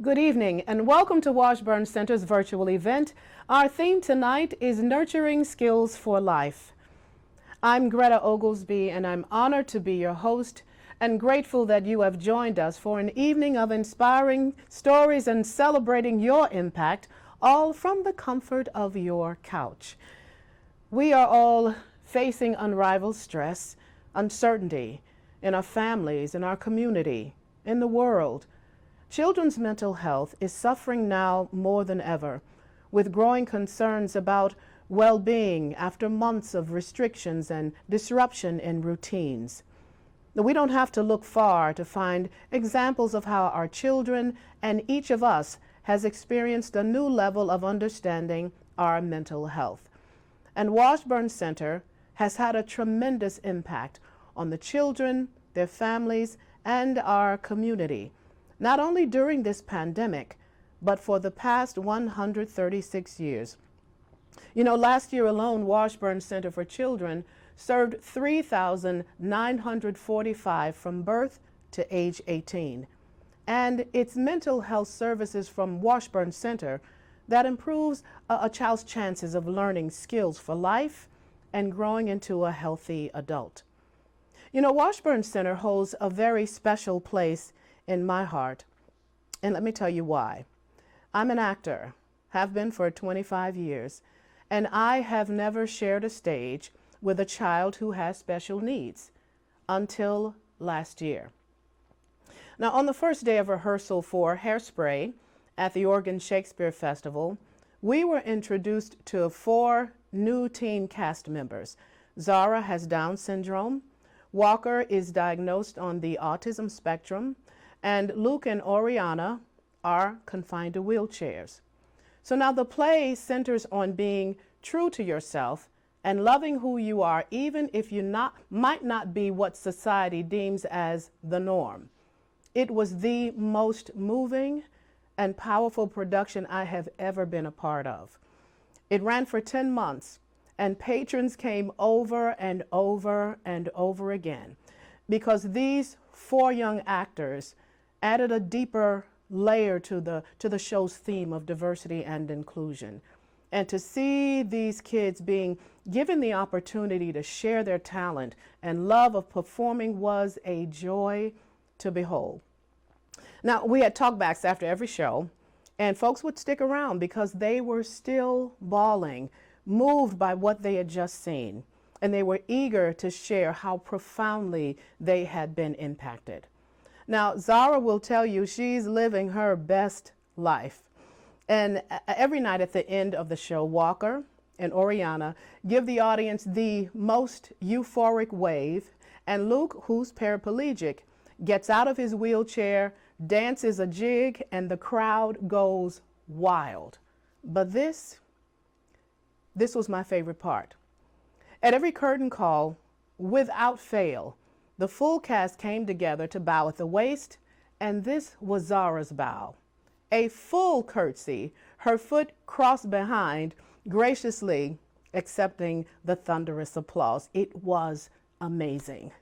Good evening and welcome to Washburn Center's virtual event. Our theme tonight is Nurturing Skills for Life. I'm Greta Oglesby and I'm honored to be your host and grateful that you have joined us for an evening of inspiring stories and celebrating your impact, all from the comfort of your couch. We are all facing unrivaled stress, uncertainty in our families, in our community, in the world. Children's mental health is suffering now more than ever, with growing concerns about well-being after months of restrictions and disruption in routines. We don't have to look far to find examples of how our children and each of us has experienced a new level of understanding our mental health. And Washburn Center has had a tremendous impact on the children, their families, and our community, not only during this pandemic, but for the past 136 years. Last year alone, Washburn Center for Children served 3,945 from birth to age 18. And it's mental health services from Washburn Center that improves a child's chances of learning skills for life and growing into a healthy adult. Washburn Center holds a very special place in my heart, and let me tell you why. I'm an actor, have been for 25 years, and I have never shared a stage with a child who has special needs until last year. Now, on the first day of rehearsal for Hairspray at the Oregon Shakespeare Festival, we were introduced to 4 new teen cast members. Zara has Down syndrome, Walker is diagnosed on the autism spectrum, and Luke and Oriana are confined to wheelchairs. So now the play centers on being true to yourself and loving who you are, even if you might not be what society deems as the norm. It was the most moving and powerful production I have ever been a part of. It ran for 10 months, and patrons came over and over and over again because these 4 young actors added a deeper layer to the show's theme of diversity and inclusion. And to see these kids being given the opportunity to share their talent and love of performing was a joy to behold. Now, we had talkbacks after every show, and folks would stick around because they were still bawling, moved by what they had just seen, and they were eager to share how profoundly they had been impacted. Now, Zara will tell you she's living her best life. And every night at the end of the show, Walker and Oriana give the audience the most euphoric wave, and Luke, who's paraplegic, gets out of his wheelchair, dances a jig, and the crowd goes wild. But this was my favorite part. At every curtain call, without fail, the full cast came together to bow at the waist, and this was Zara's bow. A full curtsy, her foot crossed behind, graciously accepting the thunderous applause. It was amazing.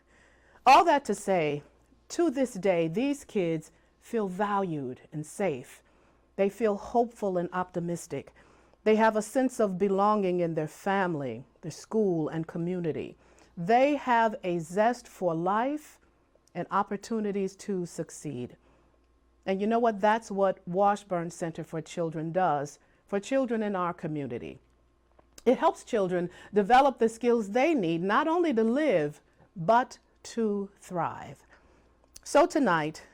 All that to say, to this day, these kids feel valued and safe. They feel hopeful and optimistic. They have a sense of belonging in their family, their school, and community. They have a zest for life and opportunities to succeed. And you know what? That's what Washburn Center for Children does for children in our community. It helps children develop the skills they need not only to live, but to thrive. So tonight,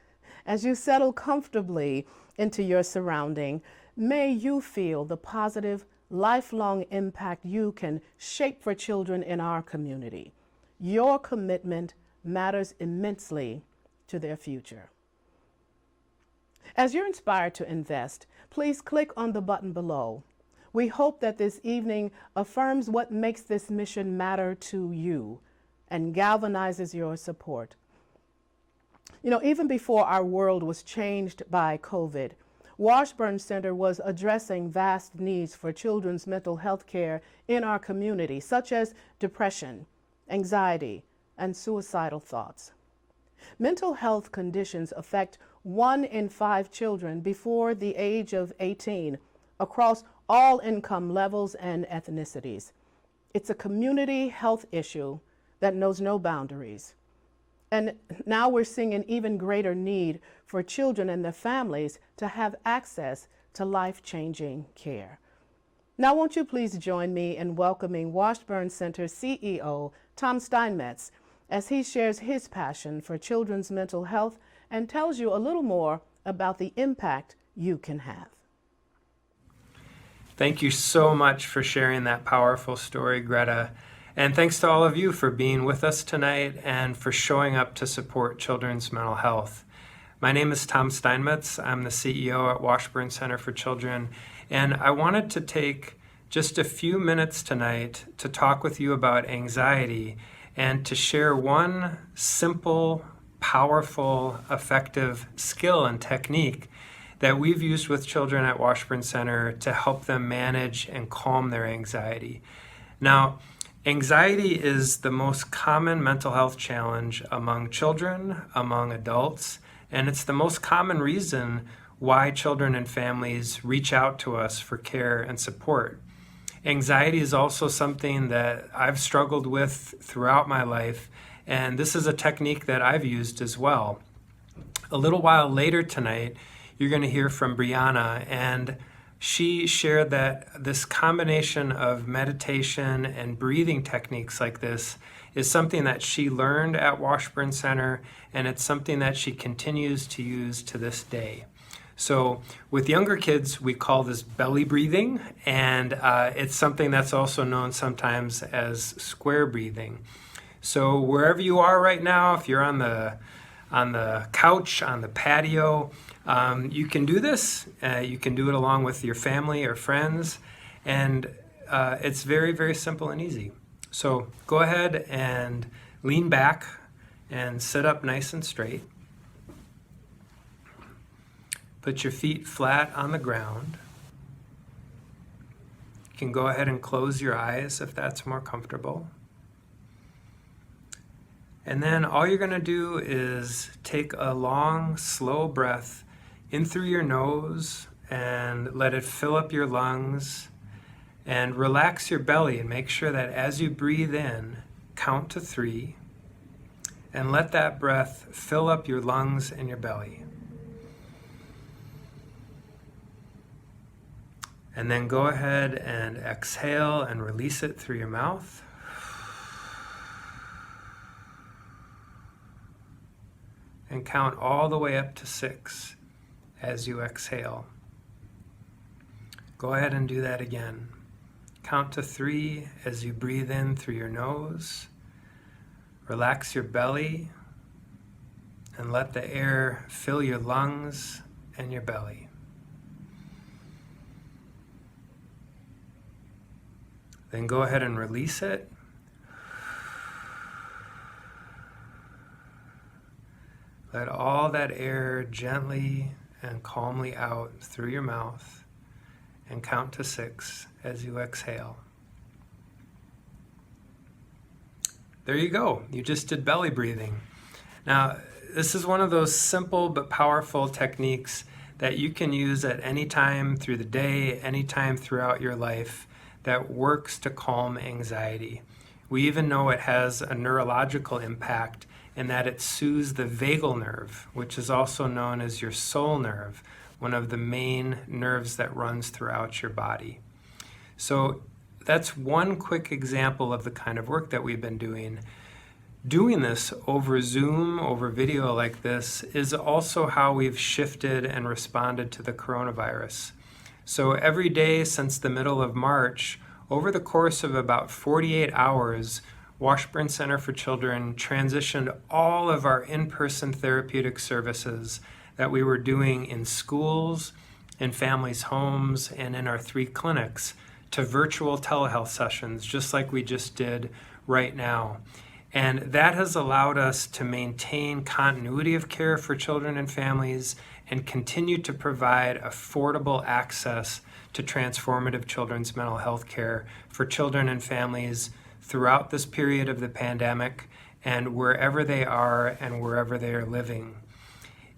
as you settle comfortably into your surrounding, may you feel the positive, lifelong impact you can shape for children in our community. Your commitment matters immensely to their future. As you're inspired to invest, please click on the button below. We hope that this evening affirms what makes this mission matter to you and galvanizes your support. Even before our world was changed by COVID, Washburn Center was addressing vast needs for children's mental health care in our community, such as depression, anxiety, and suicidal thoughts. Mental health conditions affect 1 in 5 children before the age of 18 across all income levels and ethnicities. It's a community health issue that knows no boundaries. And now we're seeing an even greater need for children and their families to have access to life-changing care. Now, won't you please join me in welcoming Washburn Center CEO Tom STEINMETZ as he shares his passion for children's mental health and tells you a little more about the impact you can have. Thank you so much for sharing that powerful story, Greta. And thanks to all of you for being with us tonight and for showing up to support children's mental health. My name is Tom STEINMETZ. I'm the CEO at Washburn Center for Children, and I wanted to take just a few minutes tonight to talk with you about anxiety and to share one simple, powerful, effective skill and technique that we've used with children at Washburn Center to help them manage and calm their anxiety. Now, anxiety is the most common mental health challenge among children, among adults, and it's the most common reason why children and families reach out to us for care and support. Anxiety is also something that I've struggled with throughout my life, and this is a technique that I've used as well. A little while later tonight, you're going to hear from Brianna, and she shared that this combination of meditation and breathing techniques like this is something that she learned at Washburn Center, and it's something that she continues to use to this day. So with younger kids, we call this belly breathing, and it's something that's also known sometimes as square breathing. So wherever you are right now, if you're on the couch, on the patio, you can do this. You can do it along with your family or friends, and it's very, very simple and easy. So go ahead and lean back and sit up nice and straight. Put your feet flat on the ground. You can go ahead and close your eyes if that's more comfortable. And then all you're going to do is take a long, slow breath in through your nose and let it fill up your lungs, and relax your belly and make sure that as you breathe in, count to 3 and let that breath fill up your lungs and your belly. And then go ahead and exhale and release it through your mouth. And count all the way up to 6 as you exhale. Go ahead and do that again. Count to 3 as you breathe in through your nose. Relax your belly and let the air fill your lungs and your belly. Then go ahead and release it. Let all that air gently and calmly out through your mouth, and count to 6 as you exhale. There you go. You just did belly breathing. Now, this is one of those simple but powerful techniques that you can use at any time through the day, any time throughout your life, that works to calm anxiety. We even know it has a neurological impact in that it soothes the vagal nerve, which is also known as your soul nerve, one of the main nerves that runs throughout your body. So that's one quick example of the kind of work that we've been doing. Doing this over Zoom, over video like this, is also how we've shifted and responded to the coronavirus. So every day since the middle of March, over the course of about 48 hours, Washburn Center for Children transitioned all of our in-person therapeutic services that we were doing in schools, in families' homes, and in our 3 clinics to virtual telehealth sessions, just like we just did right now. And that has allowed us to maintain continuity of care for children and families and continue to provide affordable access to transformative children's mental health care for children and families throughout this period of the pandemic and wherever they are and wherever they are living.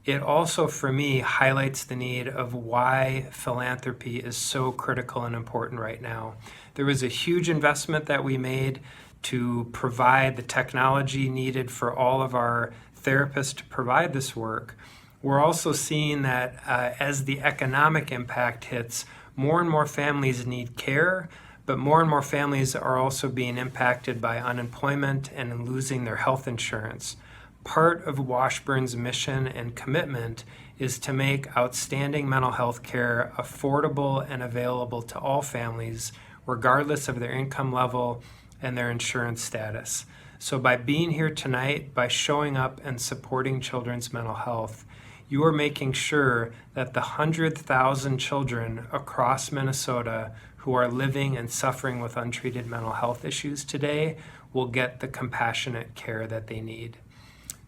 it also, for me, highlights the need of why philanthropy is so critical and important right now. There was a huge investment that we made to provide the technology needed for all of our therapists to provide this work. We're also seeing that as the economic impact hits, more and more families need care, but more and more families are also being impacted by unemployment and losing their health insurance. Part of Washburn's mission and commitment is to make outstanding mental health care affordable and available to all families, regardless of their income level and their insurance status. So by being here tonight, by showing up and supporting children's mental health, you are making sure that the 100,000 children across Minnesota who are living and suffering with untreated mental health issues today will get the compassionate care that they need.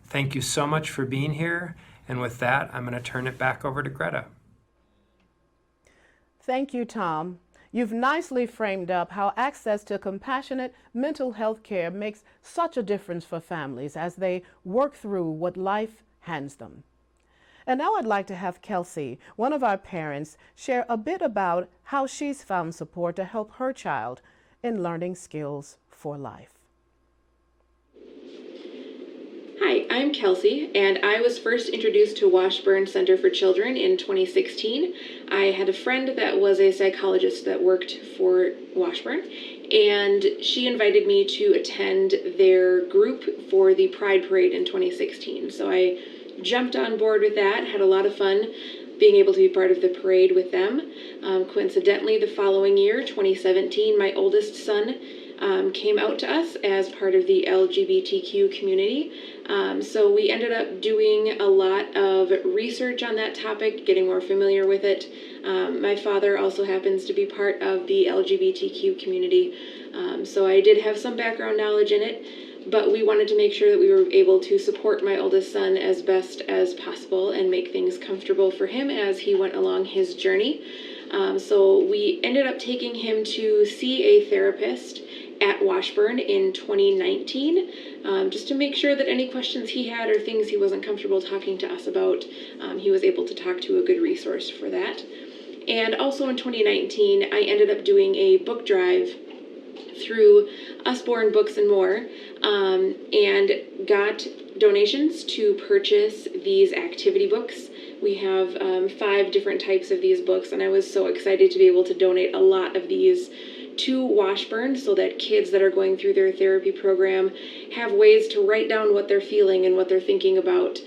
Thank you so much for being here. And with that, I'm going to turn it back over to Greta. Thank you, Tom. You've nicely framed up how access to compassionate mental health care makes such a difference for families as they work through what life hands them. And now I'd like to have Kelsey, one of our parents, share a bit about how she's found support to help her child in learning skills for life. Hi, I'm Kelsey, and I was first introduced to Washburn Center for Children in 2016. I had a friend that was a psychologist that worked for Washburn, and she invited me to attend their group for the Pride Parade in 2016. So I jumped on board with that, had a lot of fun being able to be part of the parade with them. Coincidentally, the following year, 2017, my oldest son came out to us as part of the LGBTQ community. So we ended up doing a lot of research on that topic, getting more familiar with it. My father also happens to be part of the LGBTQ community, so I did have some background knowledge in it, but we wanted to make sure that we were able to support my oldest son as best as possible and make things comfortable for him as he went along his journey. So we ended up taking him to see a therapist at Washburn in 2019, just to make sure that any questions he had or things he wasn't comfortable talking to us about, he was able to talk to a good resource for that. And also in 2019, I ended up doing a book drive through Usborne Books and More, and got donations to purchase these activity books. We have 5 different types of these books, and I was so excited to be able to donate a lot of these to Washburn so that kids that are going through their therapy program have ways to write down what they're feeling and what they're thinking about.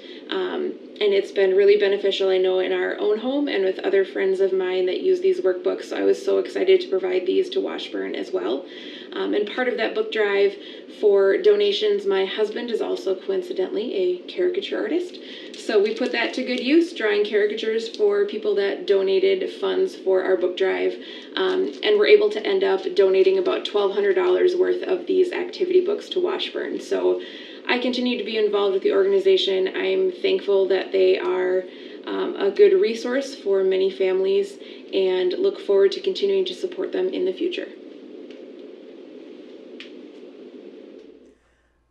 And it's been really beneficial, I know, in our own home and with other friends of mine that use these workbooks. So I was so excited to provide these to Washburn as well. And part of that book drive for donations, my husband is also coincidentally a caricature artist. So we put that to good use, drawing caricatures for people that donated funds for our book drive. And we're able to end up donating about $1,200 worth of these activity books to Washburn. So I continue to be involved with the organization. I'm thankful that they are a good resource for many families and look forward to continuing to support them in the future.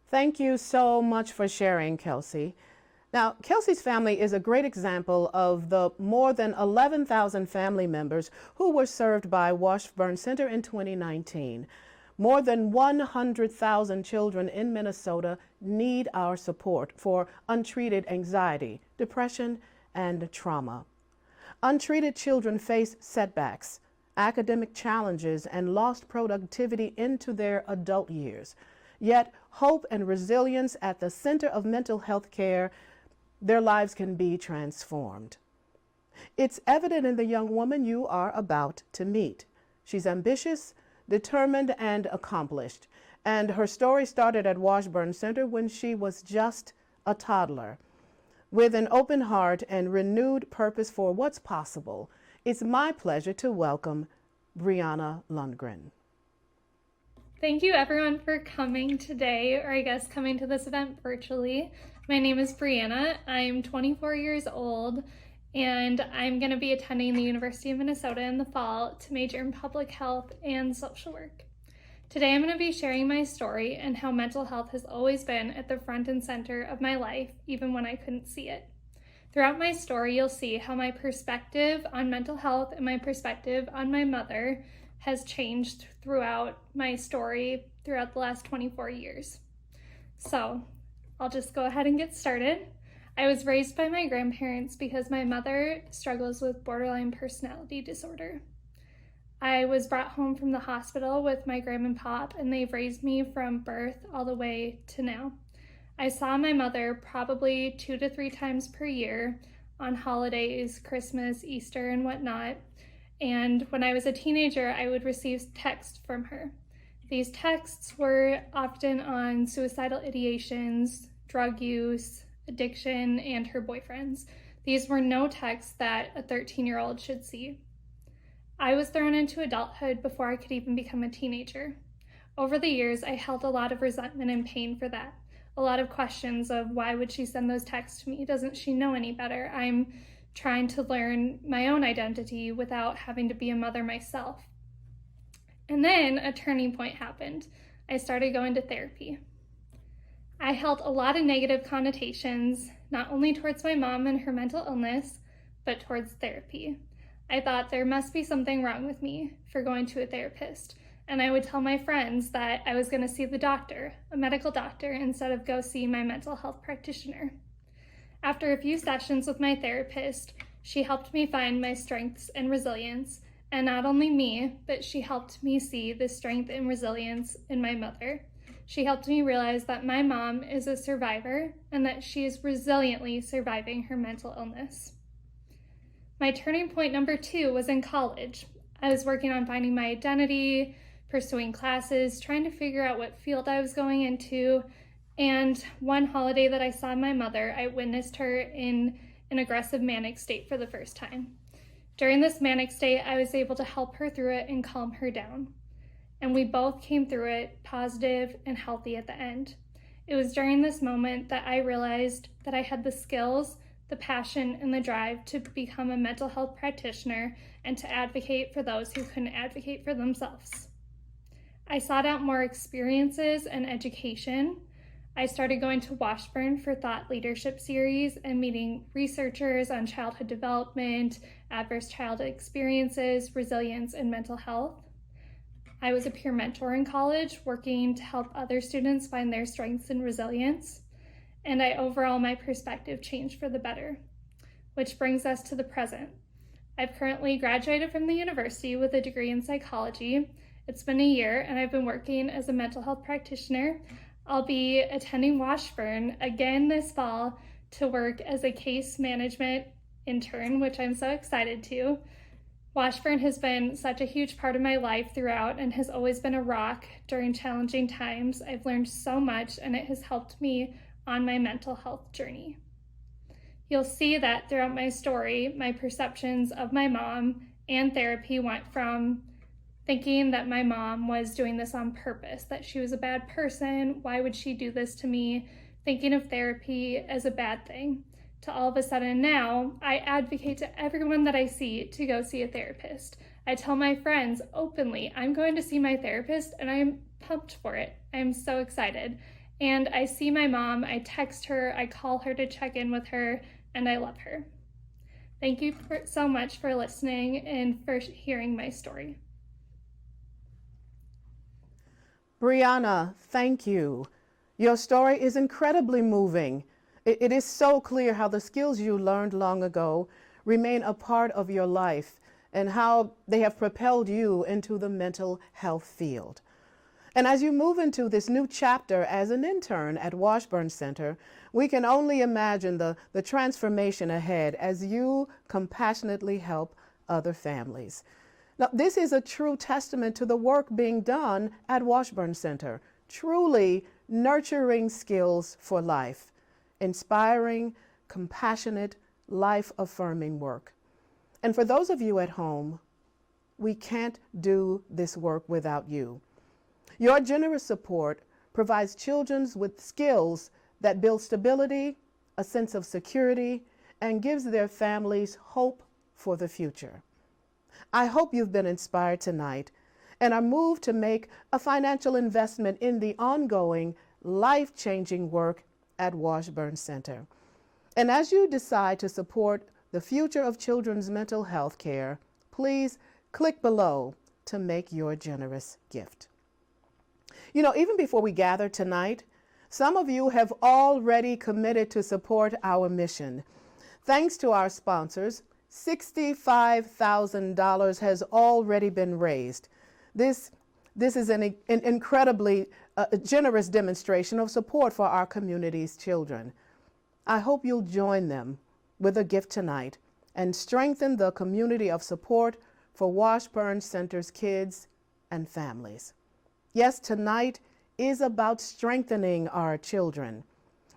Thank you so much for sharing, Kelsey. Now, Kelsey's family is a great example of the more than 11,000 family members who were served by Washburn Center in 2019. More than 100,000 children in Minnesota need our support for untreated anxiety, depression, and trauma. Untreated children face setbacks, academic challenges, and lost productivity into their adult years. Yet, hope and resilience at the center of mental health care, their lives can be transformed. It's evident in the young woman you are about to meet. She's ambitious, determined, and accomplished. And her story started at Washburn Center when she was just a toddler. With an open heart and renewed purpose for what's possible, it's my pleasure to welcome Brianna Lundgren. Thank you everyone for coming today, or I guess coming to this event virtually. My name is Brianna. I'm 24 years old, and I'm going to be attending the University of Minnesota in the fall to major in public health and social work. Today I'm going to be sharing my story and how mental health has always been at the front and center of my life, even when I couldn't see it. Throughout my story, you'll see how my perspective on mental health and my perspective on my mother has changed throughout my story throughout the last 24 years. So I'll just go ahead and get started. I was raised by my grandparents because my mother struggles with borderline personality disorder. I was brought home from the hospital with my grandma and pop, and they've raised me from birth all the way to now. I saw my mother probably 2 to 3 times per year on holidays, Christmas, Easter, and whatnot. And when I was a teenager, I would receive texts from her. These texts were often on suicidal ideations, drug use, addiction, and her boyfriends. These were no texts that a 13-year-old should see. I was thrown into adulthood before I could even become a teenager. Over the years, I held a lot of resentment and pain for that. A lot of questions of why would she send those texts to me? Doesn't she know any better? I'm trying to learn my own identity without having to be a mother myself. And then a turning point happened. I started going to therapy. I held a lot of negative connotations, not only towards my mom and her mental illness, but towards therapy. I thought there must be something wrong with me for going to a therapist. And I would tell my friends that I was going to see the doctor, a medical doctor, instead of go see my mental health practitioner. After a few sessions with my therapist, she helped me find my strengths and resilience. And not only me, but she helped me see the strength and resilience in my mother. She helped me realize that my mom is a survivor and that she is resiliently surviving her mental illness. My turning point number 2 was in college. I was working on finding my identity, pursuing classes, trying to figure out what field I was going into. And one holiday that I saw my mother, I witnessed her in an aggressive manic state for the first time. During this manic state, I was able to help her through it and calm her down. And we both came through it positive and healthy at the end. It was during this moment that I realized that I had the skills, the passion, and the drive to become a mental health practitioner and to advocate for those who couldn't advocate for themselves. I sought out more experiences and education. I started going to Washburn for thought leadership series and meeting researchers on childhood development, adverse childhood experiences, resilience, and mental health. I was a peer mentor in college, working to help other students find their strengths and resilience. And my perspective changed for the better, which brings us to the present. I've currently graduated from the university with a degree in psychology. It's been a year, and I've been working as a mental health practitioner. I'll be attending Washburn again this fall to work as a case management intern, which I'm so excited to. Washburn has been such a huge part of my life throughout and has always been a rock during challenging times. I've learned so much, and it has helped me on my mental health journey. You'll see that throughout my story, my perceptions of my mom and therapy went from thinking that my mom was doing this on purpose, that she was a bad person, why would she do this to me, thinking of therapy as a bad thing, to all of a sudden now, I advocate to everyone that I see to go see a therapist. I tell my friends openly, I'm going to see my therapist, and I am pumped for it. I am so excited. And I see my mom, I text her, I call her to check in with her, and I love her. Thank you so much for listening and for hearing my story. Brianna, thank you. Your story is incredibly moving. It is so clear how the skills you learned long ago remain a part of your life and how they have propelled you into the mental health field. And as you move into this new chapter as an intern at Washburn Center, we can only imagine the transformation ahead as you compassionately help other families. Now, this is a true testament to the work being done at Washburn Center, truly nurturing skills for life, inspiring, compassionate, life-affirming work. And for those of you at home, we can't do this work without you. Your generous support provides children with skills that build stability, a sense of security, and gives their families hope for the future. I hope you've been inspired tonight and are moved to make a financial investment in the ongoing, life-changing work at Washburn Center. And as you decide to support the future of children's mental health care, please click below to make your generous gift. You know, even before we gather tonight, some of you have already committed to support our mission. Thanks to our sponsors, $65,000 has already been raised. This is an incredibly generous demonstration of support for our community's children. I hope you'll join them with a gift tonight and strengthen the community of support for Washburn Center's kids and families. Yes, tonight is about strengthening our children.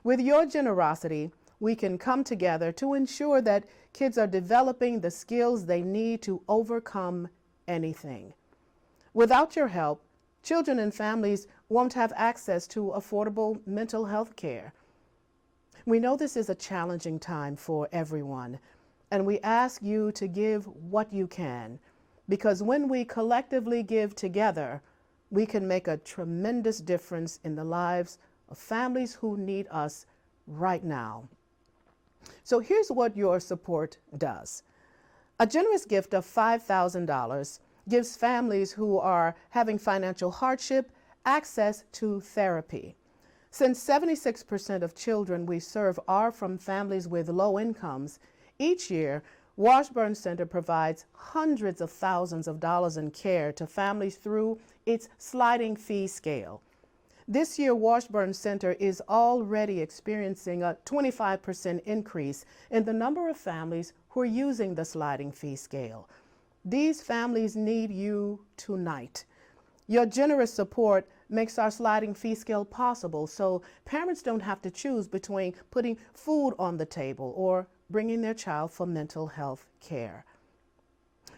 With your generosity, we can come together to ensure that kids are developing the skills they need to overcome anything. Without your help, children and families won't have access to affordable mental health care. We know this is a challenging time for everyone, and we ask you to give what you can, because when we collectively give together, we can make a tremendous difference in the lives of families who need us right now. So here's what your support does. A generous gift of $5,000 gives families who are having financial hardship access to therapy. Since 76% of children we serve are from families with low incomes, each year Washburn Center provides hundreds of thousands of dollars in care to families through its sliding fee scale. This year, Washburn Center is already experiencing a 25% increase in the number of families who are using the sliding fee scale. These families need you tonight. Your generous support makes our sliding fee scale possible, so parents don't have to choose between putting food on the table or bringing their child for mental health care.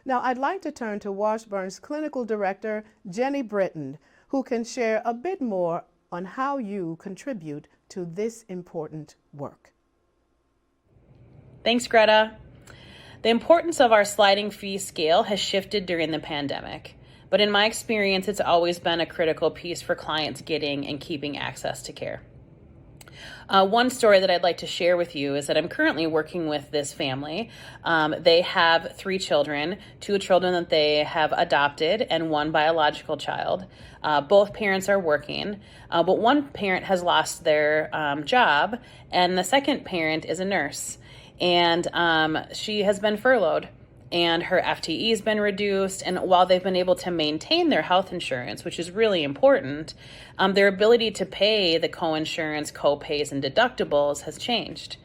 Now, I'd like to turn to Washburn's Clinical Director, Jenny Britton, who can share a bit more on how you contribute to this important work. Thanks, Greta. The importance of our sliding fee scale has shifted during the pandemic, but in my experience, it's always been a critical piece for clients getting and keeping access to care. One story that I'd like to share with you is that I'm currently working with this family. They have 3 children, 2 children that they have adopted and 1 biological child. Both parents are working, but one parent has lost their job, and the second parent is a nurse, and she has been furloughed. And her FTE has been reduced. And while they've been able to maintain their health insurance, which is really important, their ability to pay the co-insurance, co-pays, and deductibles has changed.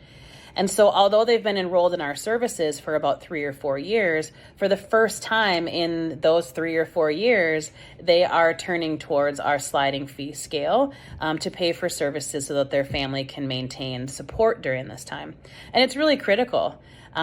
And so although they've been enrolled in our services for about 3 or 4 years, for the first time in those 3 or 4 years, they are turning towards our sliding fee scale to pay for services so that their family can maintain support during this time. And it's really critical.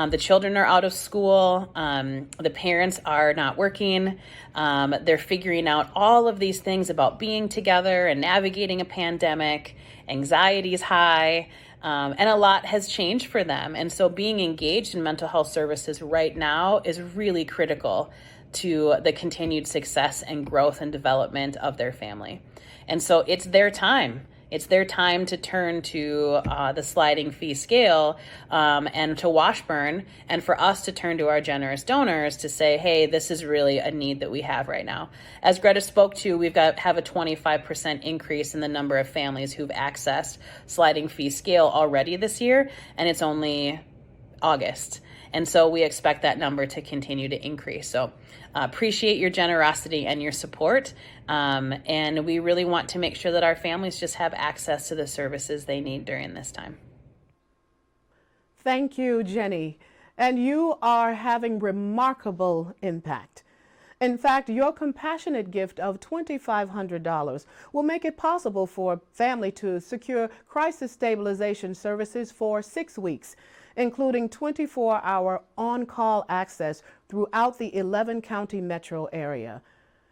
The children are out of school, the parents are not working, they're figuring out all of these things about being together and navigating a pandemic, anxiety is high, and a lot has changed for them. And so being engaged in mental health services right now is really critical to the continued success and growth and development of their family. And so it's their time. It's their time to turn to the sliding fee scale and to Washburn, and for us to turn to our generous donors to say, hey, this is really a need that we have right now. As Greta spoke to, have a 25% increase in the number of families who've accessed sliding fee scale already this year, and it's only August. And so we expect that number to continue to increase. So appreciate your generosity and your support. And we really want to make sure that our families just have access to the services they need during this time. Thank you, Jenny. And you are having remarkable impact. In fact, your compassionate gift of $2,500 will make it possible for a family to secure crisis stabilization services for 6 weeks, including 24-hour on-call access throughout the 11-county metro area.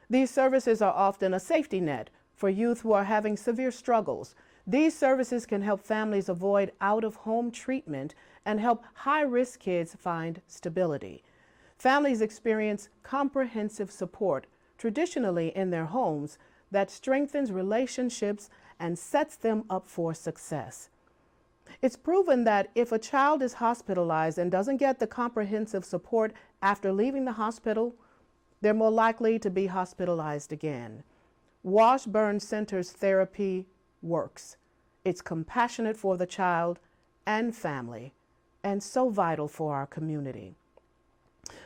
These services are often a safety net for youth who are having severe struggles. These services can help families avoid out-of-home treatment and help high-risk kids find stability. Families experience comprehensive support, traditionally in their homes, that strengthens relationships and sets them up for success. It's proven that if a child is hospitalized and doesn't get the comprehensive support after leaving the hospital, they're more likely to be hospitalized again. Washburn Center's therapy works. It's compassionate for the child and family, and so vital for our community.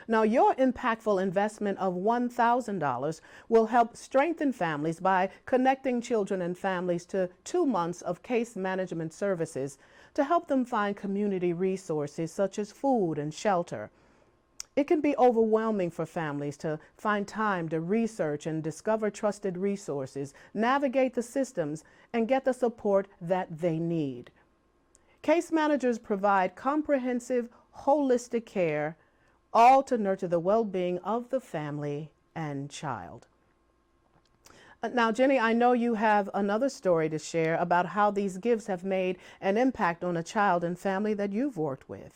Now, your impactful investment of $1,000 will help strengthen families by connecting children and families to 2 months of case management services to help them find community resources such as food and shelter. It can be overwhelming for families to find time to research and discover trusted resources, navigate the systems, and get the support that they need. Case managers provide comprehensive, holistic care, all to nurture the well-being of the family and child. Now, Jenny, I know you have another story to share about how these gifts have made an impact on a child and family that you've worked with.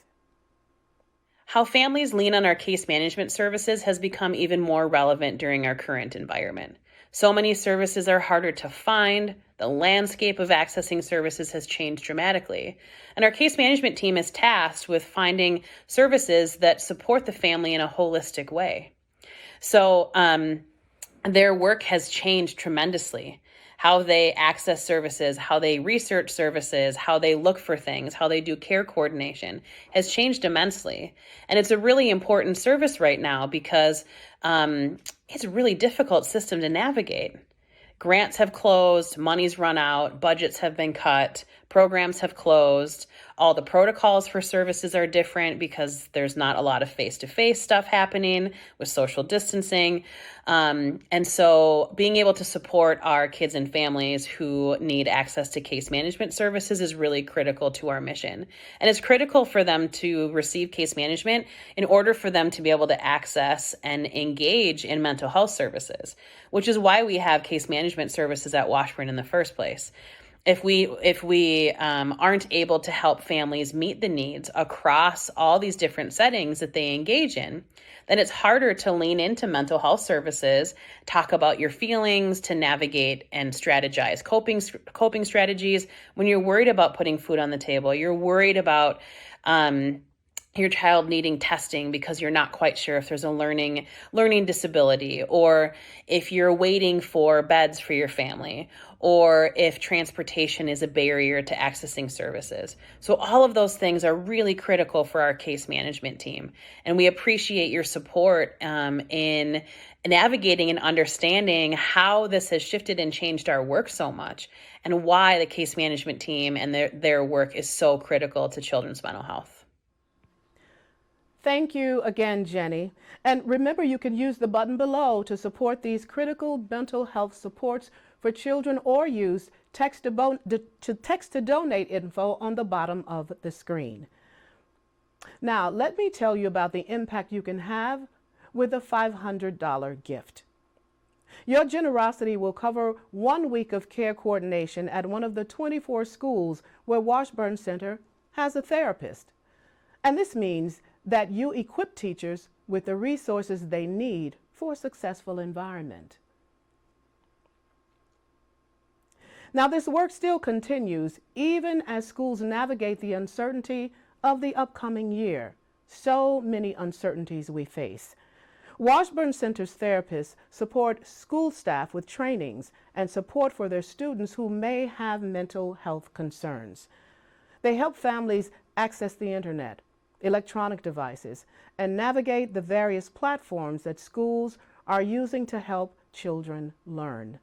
How families lean on our case management services has become even more relevant during our current environment. So many services are harder to find. The landscape of accessing services has changed dramatically. And our case management team is tasked with finding services that support the family in a holistic way. So their work has changed tremendously. How they access services, how they research services, how they look for things, how they do care coordination has changed immensely. And it's a really important service right now because it's a really difficult system to navigate. Grants have closed, money's run out, budgets have been cut, programs have closed. All the protocols for services are different because there's not a lot of face-to-face stuff happening with social distancing. And so being able to support our kids and families who need access to case management services is really critical to our mission. And it's critical for them to receive case management in order for them to be able to access and engage in mental health services, which is why we have case management services at Washburn in the first place. If we aren't able to help families meet the needs across all these different settings that they engage in, then it's harder to lean into mental health services, talk about your feelings, to navigate and strategize coping strategies when you're worried about putting food on the table. You're worried about your child needing testing because you're not quite sure if there's a learning disability, or if you're waiting for beds for your family, or if transportation is a barrier to accessing services. So all of those things are really critical for our case management team. And we appreciate your support in navigating and understanding how this has shifted and changed our work so much, and why the case management team and their work is so critical to children's mental health. Thank you again, Jenny. And remember, you can use the button below to support these critical mental health supports for children, or use text to donate info on the bottom of the screen. Now, let me tell you about the impact you can have with a $500 gift. Your generosity will cover 1 week of care coordination at one of the 24 schools where Washburn Center has a therapist. And this means that you equip teachers with the resources they need for a successful environment. Now, this work still continues even as schools navigate the uncertainty of the upcoming year. So many uncertainties we face. Washburn Center's therapists support school staff with trainings and support for their students who may have mental health concerns. They help families access the internet, electronic devices, and navigate the various platforms that schools are using to help children learn.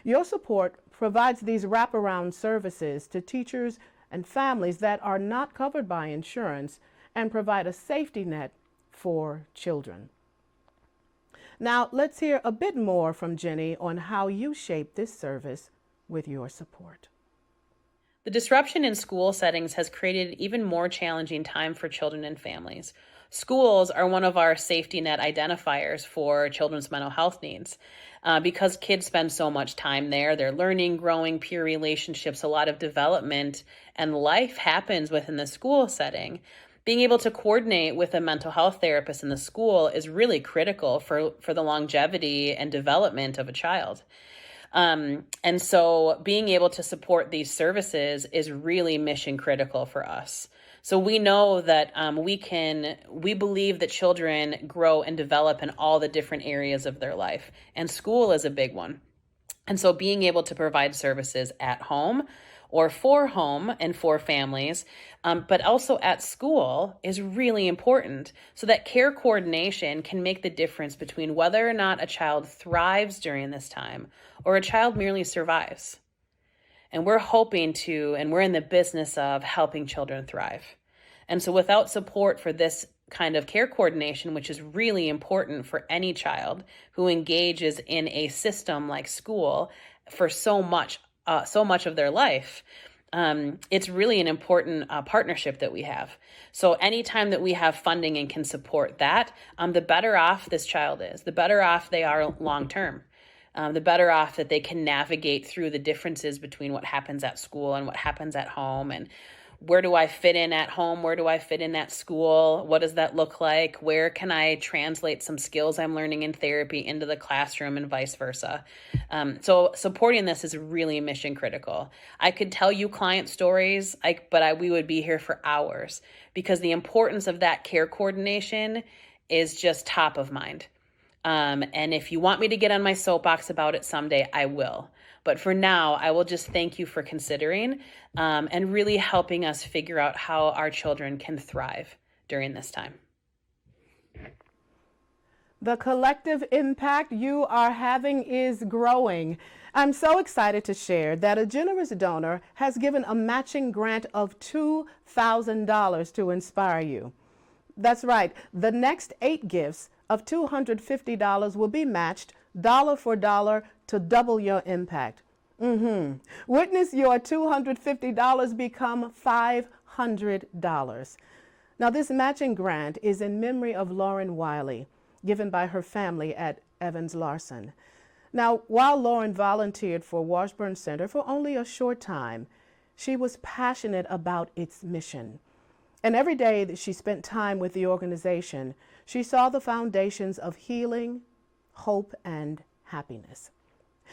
Your support provides these wraparound services to teachers and families that are not covered by insurance, and provide a safety net for children. Now, let's hear a bit more from Jenny on how you shape this service with your support. The disruption in school settings has created an even more challenging time for children and families. Schools are one of our safety net identifiers for children's mental health needs. Because kids spend so much time there, they're learning, growing, peer relationships, a lot of development, and life happens within the school setting. Being able to coordinate with a mental health therapist in the school is really critical for the longevity and development of a child. And so being able to support these services is really mission critical for us. So we know that we believe that children grow and develop in all the different areas of their life, and school is a big one. And so being able to provide services at home or for home and for families, but also at school is really important, so that care coordination can make the difference between whether or not a child thrives during this time or a child merely survives. And we're hoping to, and we're in the business of helping children thrive. And so without support for this kind of care coordination, which is really important for any child who engages in a system like school for so much of their life, it's really an important partnership that we have. So anytime that we have funding and can support that, the better off this child is, the better off they are long term. The better off that they can navigate through the differences between what happens at school and what happens at home, and where do I fit in at home? Where do I fit in at school? What does that look like? Where can I translate some skills I'm learning in therapy into the classroom, and vice versa? So supporting this is really mission critical. I could tell you client stories, but we would be here for hours, because the importance of that care coordination is just top of mind. And if you want me to get on my soapbox about it someday, I will. But for now, I will just thank you for considering and really helping us figure out how our children can thrive during this time. The collective impact you are having is growing. I'm so excited to share that a generous donor has given a matching grant of $2,000 to inspire you. That's right, the next 8 gifts of $250 will be matched dollar for dollar to double your impact. Witness your $250 become $500. Now, this matching grant is in memory of Lauren Wiley, given by her family at Evans Larson. Now, while Lauren volunteered for Washburn Center for only a short time, she was passionate about its mission. And every day that she spent time with the organization, she saw the foundations of healing, hope, and happiness.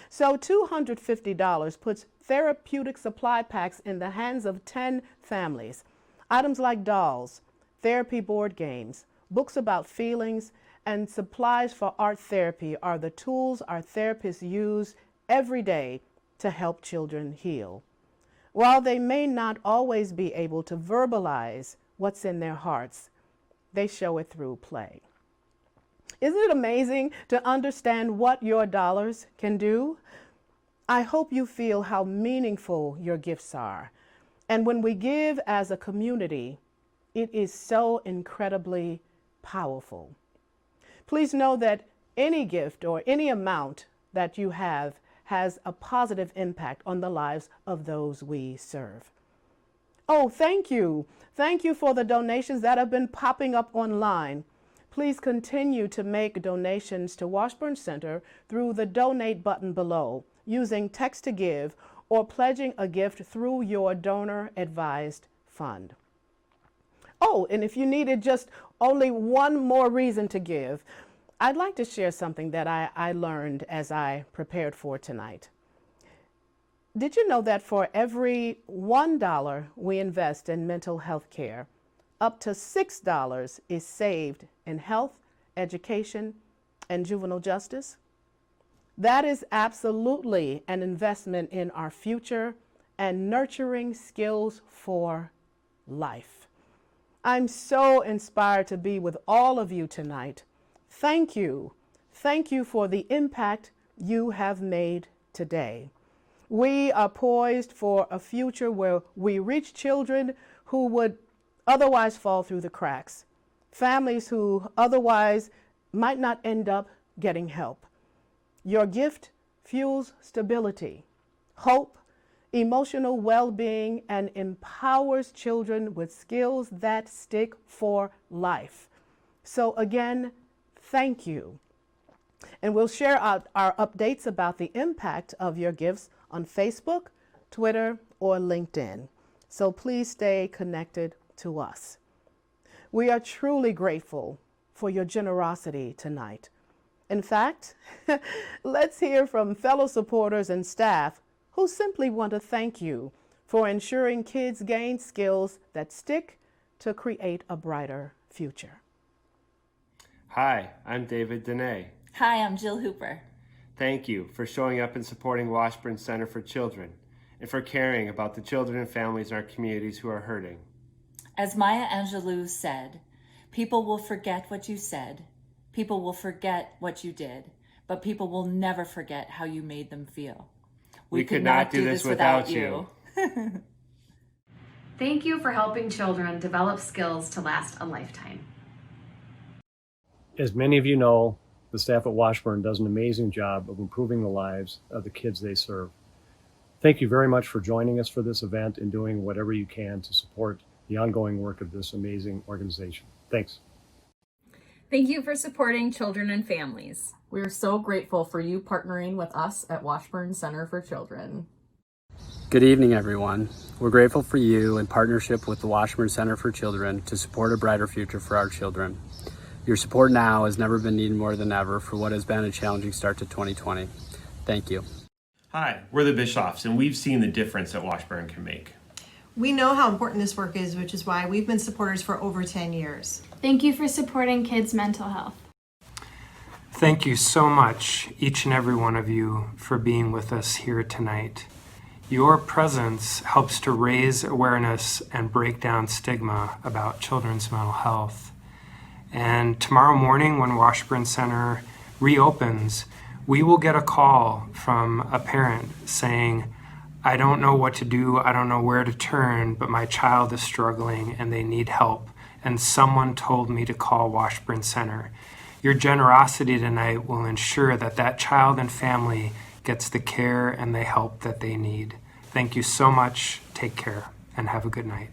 So $250 puts therapeutic supply packs in the hands of 10 families. Items like dolls, therapy board games, books about feelings, and supplies for art therapy are the tools our therapists use every day to help children heal. While they may not always be able to verbalize what's in their hearts, they show it through play. Isn't it amazing to understand what your dollars can do? I hope you feel how meaningful your gifts are. And when we give as a community, it is so incredibly powerful. Please know that any gift or any amount that you have has a positive impact on the lives of those we serve. Oh, thank you. Thank you for the donations that have been popping up online. Please continue to make donations to Washburn Center through the donate button below, using text to give or pledging a gift through your donor advised fund. Oh, and if you needed just only one more reason to give, I'd like to share something that I learned as I prepared for tonight. Did you know that for every $1 we invest in mental health care, up to $6 is saved in health, education, and juvenile justice? That is absolutely an investment in our future and nurturing skills for life. I'm so inspired to be with all of you tonight. Thank you. Thank you for the impact you have made today. We are poised for a future where we reach children who would otherwise fall through the cracks, families who otherwise might not end up getting help. Your gift fuels stability, hope, emotional well-being, and empowers children with skills that stick for life. So again, thank you. And we'll share our updates about the impact of your gifts on Facebook, Twitter, or LinkedIn. So please stay connected to us. We are truly grateful for your generosity tonight. In fact, let's hear from fellow supporters and staff who simply want to thank you for ensuring kids gain skills that stick to create a brighter future. Hi, I'm David DONNAY. Hi, I'm Jill Hooper. Thank you for showing up and supporting Washburn Center for Children and for caring about the children and families in our communities who are hurting. As Maya Angelou said, people will forget what you said, people will forget what you did, but people will never forget how you made them feel. We could not do this without you. Thank you for helping children develop skills to last a lifetime. As many of you know, the staff at Washburn does an amazing job of improving the lives of the kids they serve. Thank you very much for joining us for this event and doing whatever you can to support the ongoing work of this amazing organization. Thanks. Thank you for supporting children and families. We are so grateful for you partnering with us at Washburn Center for Children. Good evening, everyone. We're grateful for you in partnership with the Washburn Center for Children to support a brighter future for our children. Your support now has never been needed more than ever for what has been a challenging start to 2020. Thank you. Hi, we're the Bischoffs, and we've seen the difference that Washburn can make. We know how important this work is, which is why we've been supporters for over 10 years. Thank you for supporting kids' mental health. Thank you so much, each and every one of you, for being with us here tonight. Your presence helps to raise awareness and break down stigma about children's mental health. And tomorrow morning, when Washburn Center reopens, we will get a call from a parent saying, I don't know what to do, I don't know where to turn, but my child is struggling and they need help. And someone told me to call Washburn Center. Your generosity tonight will ensure that that child and family gets the care and the help that they need. Thank you so much. Take care and have a good night.